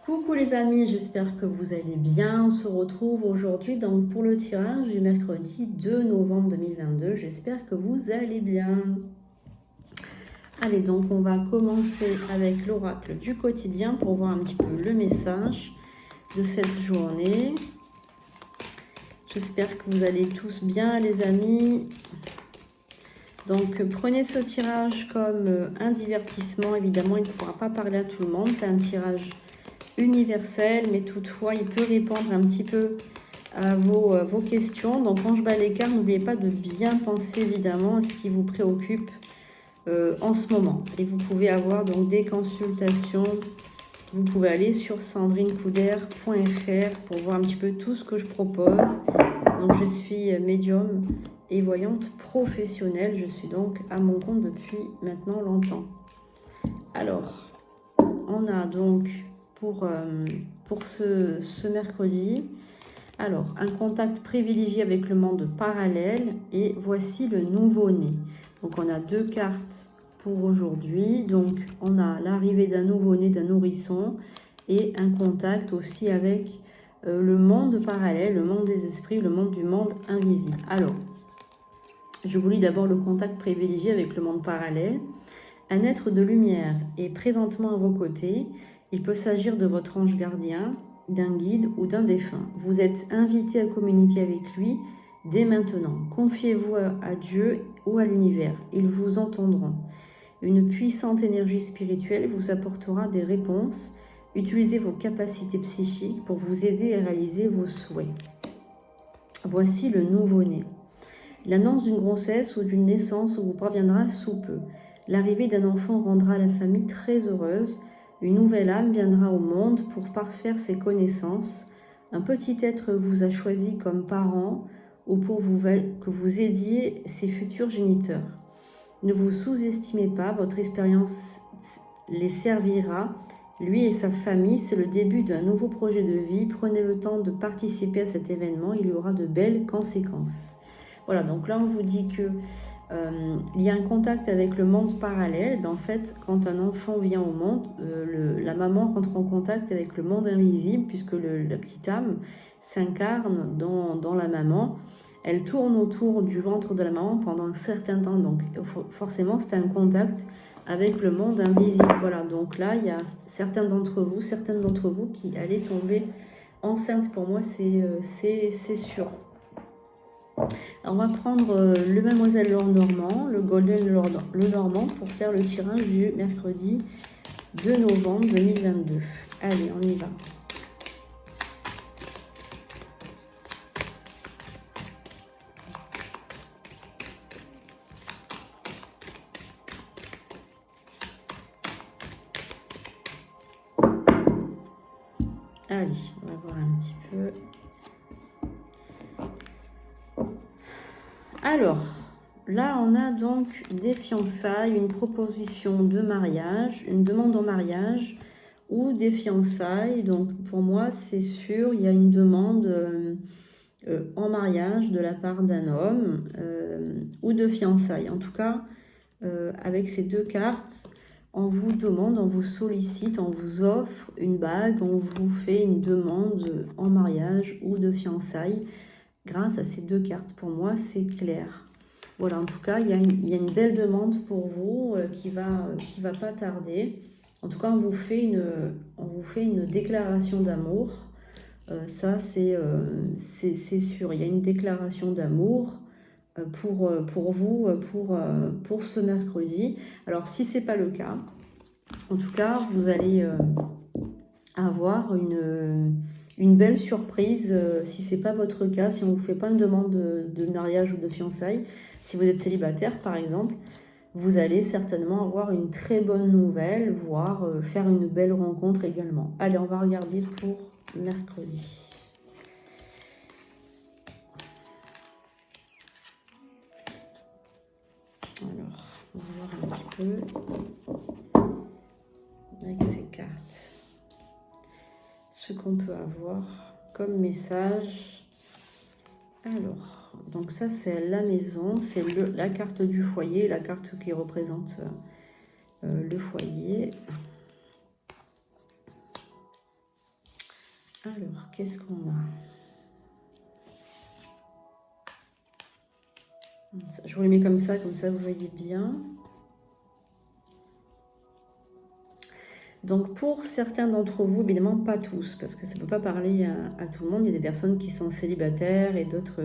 Coucou les amis, j'espère que vous allez bien. On se retrouve aujourd'hui donc pour le tirage du mercredi 2 novembre 2022. J'espère que vous allez bien. Allez, donc on va commencer avec l'oracle du quotidien pour voir un petit peu le message de cette journée. J'espère que vous allez tous bien les amis. Donc prenez ce tirage comme un divertissement. Évidemment, il ne pourra pas parler à tout le monde. C'est un tirage universel, mais toutefois, il peut répondre un petit peu à vos questions. Donc, quand je bats les cartes, n'oubliez pas de bien penser évidemment à ce qui vous préoccupe en ce moment. Et vous pouvez avoir donc des consultations. Vous pouvez aller sur sandrinecoudert.fr pour voir un petit peu tout ce que je propose. Donc, je suis médium et voyante professionnelle. Je suis donc à mon compte depuis maintenant longtemps. Alors, on a donc pour ce mercredi, alors un contact privilégié avec le monde parallèle et voici le nouveau-né. Donc on a deux cartes pour aujourd'hui. Donc on a l'arrivée d'un nouveau-né, d'un nourrisson et un contact aussi avec le monde parallèle, le monde des esprits, le monde du monde invisible. Alors, je vous lis d'abord le contact privilégié avec le monde parallèle. Un être de lumière est présentement à vos côtés. Il peut s'agir de votre ange gardien, d'un guide ou d'un défunt. Vous êtes invité à communiquer avec lui dès maintenant. Confiez-vous à Dieu ou à l'univers. Ils vous entendront. Une puissante énergie spirituelle vous apportera des réponses. Utilisez vos capacités psychiques pour vous aider à réaliser vos souhaits. Voici le nouveau-né. L'annonce d'une grossesse ou d'une naissance vous parviendra sous peu. L'arrivée d'un enfant rendra la famille très heureuse. Une nouvelle âme viendra au monde pour parfaire ses connaissances. Un petit être vous a choisi comme parent ou pour que vous aidiez ses futurs géniteurs. Ne vous sous-estimez pas, votre expérience les servira. Lui et sa famille, c'est le début d'un nouveau projet de vie. Prenez le temps de participer à cet événement, il y aura de belles conséquences. Voilà, donc là on vous dit que il y a un contact avec le monde parallèle. En fait, quand un enfant vient au monde, la maman rentre en contact avec le monde invisible puisque la petite âme s'incarne dans la maman. Elle tourne autour du ventre de la maman pendant un certain temps. Donc forcément, c'est un contact avec le monde invisible. Voilà, donc là, il y a certaines d'entre vous qui allaient tomber enceinte. Pour moi, c'est sûr. Alors, on va prendre le Mademoiselle Lenormand, le Golden Lenormand pour faire le tirage du mercredi 2 novembre 2022. Allez, on y va. Allez, on va voir un petit peu. Alors, là, on a donc des fiançailles, une proposition de mariage, une demande en mariage ou des fiançailles. Donc, pour moi, c'est sûr, il y a une demande en mariage de la part d'un homme ou de fiançailles. En tout cas, avec ces deux cartes, on vous demande, on vous sollicite, on vous offre une bague, on vous fait une demande en mariage ou de fiançailles. Grâce à ces deux cartes, pour moi, c'est clair. Voilà, en tout cas, il y a une belle demande pour vous qui va pas tarder. En tout cas, on vous fait une déclaration d'amour. Ça, c'est sûr. Il y a une déclaration d'amour pour vous, pour ce mercredi. Alors, si ce n'est pas le cas, en tout cas, vous allez avoir une belle surprise si ce n'est pas votre cas, si on ne vous fait pas une demande de mariage ou de fiançailles. Si vous êtes célibataire, par exemple, vous allez certainement avoir une très bonne nouvelle, voire faire une belle rencontre également. Allez, on va regarder pour mercredi. Alors, on va voir un petit peu avec ces cartes ce qu'on peut avoir comme message. Alors, donc ça c'est la maison, c'est la carte du foyer, la carte qui représente le foyer. Alors, qu'est-ce qu'on a? Je vous les mets comme ça vous voyez bien. Donc pour certains d'entre vous, évidemment pas tous, parce que ça ne peut pas parler à tout le monde. Il y a des personnes qui sont célibataires et d'autres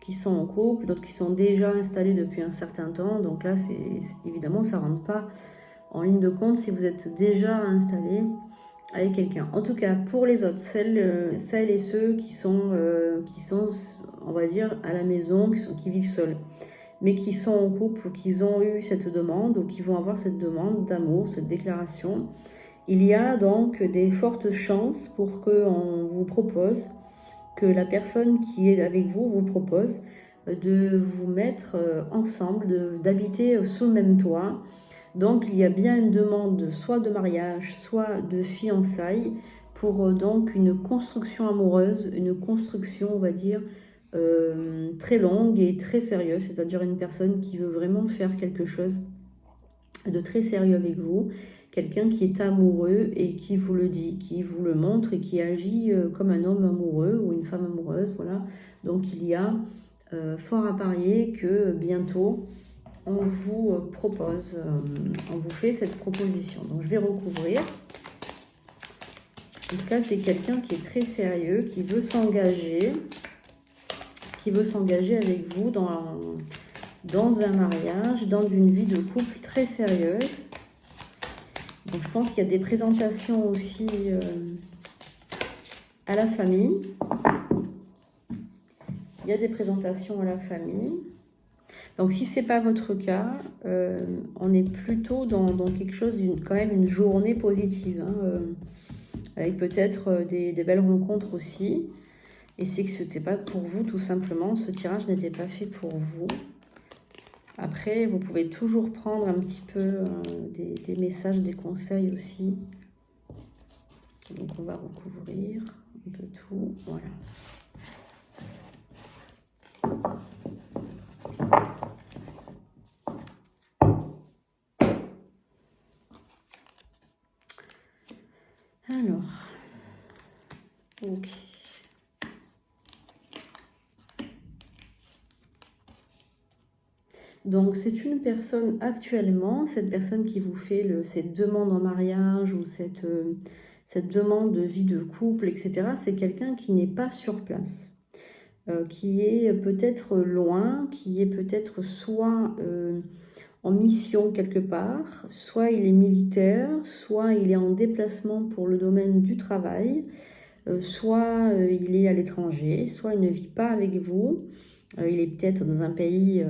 qui sont en couple, d'autres qui sont déjà installés depuis un certain temps. Donc là, évidemment, ça ne rentre pas en ligne de compte si vous êtes déjà installé avec quelqu'un. En tout cas, pour les autres, celles et ceux qui sont, on va dire, à la maison, qui vivent seuls, mais qui sont en couple ou qui ont eu cette demande ou qui vont avoir cette demande d'amour, cette déclaration, il y a donc des fortes chances pour qu'on vous propose, que la personne qui est avec vous vous propose de vous mettre ensemble, d'habiter sous le même toit. Donc il y a bien une demande soit de mariage, soit de fiançailles pour donc une construction amoureuse, une construction on va dire très longue et très sérieuse, c'est-à-dire une personne qui veut vraiment faire quelque chose de très sérieux avec vous, quelqu'un qui est amoureux et qui vous le dit, qui vous le montre et qui agit comme un homme amoureux ou une femme amoureuse, voilà. Donc il y a fort à parier que bientôt on vous propose, on vous fait cette proposition. Donc je vais recouvrir. En tout cas, c'est quelqu'un qui est très sérieux, qui veut s'engager avec vous dans un mariage, dans une vie de couple très sérieuse. Donc je pense qu'il y a des présentations aussi à la famille. Il y a des présentations à la famille. Donc si ce n'est pas votre cas, on est plutôt dans quelque chose, quand même une journée positive, hein, avec peut-être des belles rencontres aussi. Et c'est que ce n'était pas pour vous tout simplement, ce tirage n'était pas fait pour vous. Après, vous pouvez toujours prendre un petit peu des messages, des conseils aussi. Donc on va recouvrir un peu tout, voilà. Alors, ok. Donc c'est une personne actuellement, cette personne qui vous fait cette demande en mariage ou cette demande de vie de couple, etc. C'est quelqu'un qui n'est pas sur place, qui est peut-être loin, qui est peut-être soit en mission quelque part, soit il est militaire, soit il est en déplacement pour le domaine du travail, soit il est à l'étranger, soit il ne vit pas avec vous. Il est peut-être dans un pays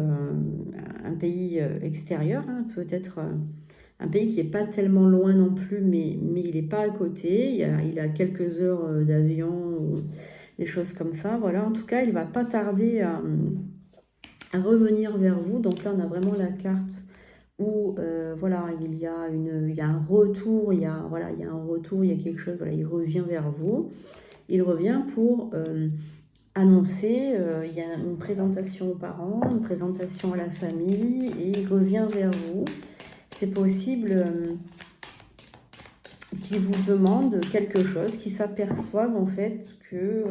extérieur, hein, peut-être un pays qui n'est pas tellement loin non plus, mais il n'est pas à côté. Il a quelques heures d'avion ou des choses comme ça. Voilà, en tout cas, il ne va pas tarder à revenir vers vous. Donc là, on a vraiment la carte où voilà, il y a un retour, il y a un retour, il y a quelque chose, voilà, il revient vers vous. Il revient pour annoncer, il y a une présentation aux parents, une présentation à la famille, et il revient vers vous. C'est possible qu'il vous demande quelque chose, qu'il s'aperçoive en fait que,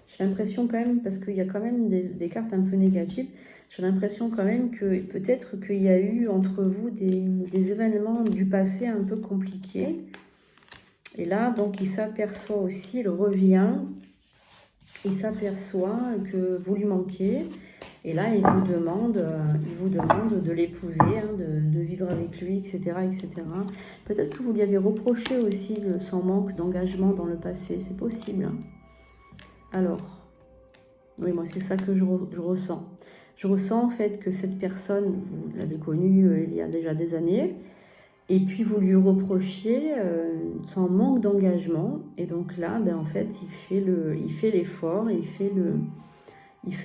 j'ai l'impression quand même, parce qu'il y a quand même des cartes un peu négatives, j'ai l'impression quand même que peut-être qu'il y a eu entre vous des événements du passé un peu compliqués. Et là, donc, il s'aperçoit aussi, il revient, il s'aperçoit que vous lui manquez. Et là, il vous demande de l'épouser, hein, de vivre avec lui, etc. etc. Peut-être que vous lui avez reproché aussi son manque d'engagement dans le passé, c'est possible. Hein. Alors, oui, moi, c'est ça que je ressens. Je ressens en fait que cette personne, vous l'avez connue il y a déjà des années, et puis vous lui reprochiez son manque d'engagement. Et donc là, ben, en fait, il fait l'effort, il fait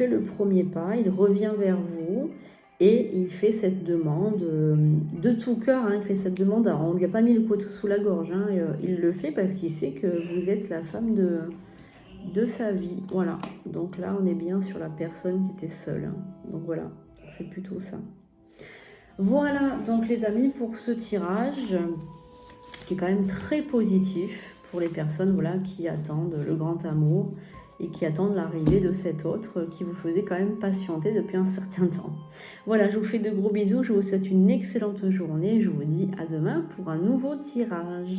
le premier pas, il revient vers vous et il fait cette demande de tout cœur. Hein, il fait cette demande, alors on ne lui a pas mis le couteau sous la gorge, hein, il le fait parce qu'il sait que vous êtes la femme de sa vie. Voilà, donc là on est bien sur la personne qui était seule. Hein. Donc voilà, c'est plutôt ça. Voilà, donc les amis, pour ce tirage qui est quand même très positif pour les personnes voilà, qui attendent le grand amour et qui attendent l'arrivée de cet autre qui vous faisait quand même patienter depuis un certain temps. Voilà, je vous fais de gros bisous, je vous souhaite une excellente journée, je vous dis à demain pour un nouveau tirage.